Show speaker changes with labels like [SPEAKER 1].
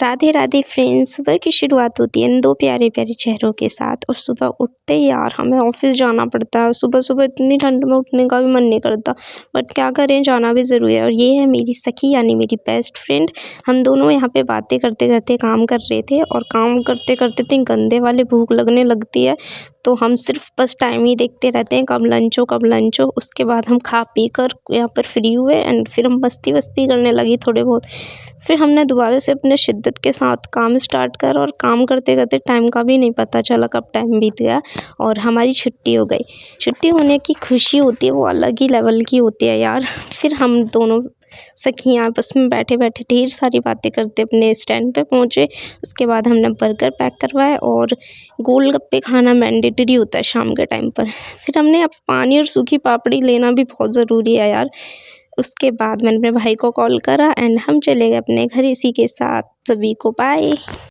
[SPEAKER 1] Radhe Radhe friends. सुबह की शुरुआत होती है इन दो प्यारे प्यारे चेहरों के साथ और सुबह उठते ही यार हमें ऑफिस जाना पड़ता है। सुबह सुबह इतनी ठंड में उठने का भी मन नहीं करता, बट क्या करें, जाना भी ज़रूरी है। और ये है मेरी सखी यानी मेरी बेस्ट फ्रेंड। हम दोनों यहाँ पे बातें करते करते काम कर रहे थे और काम करते करते इतनी गंदे वाली भूख लगने लगती है, तो हम सिर्फ बस टाइम ही देखते रहते हैं, कब लंच हो कब लंच हो। उसके बाद हम खा पी कर यहाँ पर फ्री हुए एंड फिर हम मस्ती वस्ती करने लगी थोड़े बहुत। फिर हमने दोबारा से अपने शिद्दत के साथ काम स्टार्ट करा और काम करते करते टाइम का भी नहीं पता चला कब टाइम बीत गया और हमारी छुट्टी हो गई। छुट्टी होने की खुशी होती है वो अलग ही लेवल की होती है यार। फिर हम दोनों सखियाँ आपस में बैठे बैठे ढेर सारी बातें करते अपने स्टैंड पे पहुँचे। उसके बाद हमने बर्गर पैक करवाए और गोलगप्पे खाना मैंडेटरी होता है शाम के टाइम पर। फिर हमने अब पानी और सूखी पापड़ी लेना भी बहुत ज़रूरी है यार। उसके बाद मैंने अपने भाई को कॉल करा एंड हम चले गए अपने घर। इसी के साथ सभी को बाय।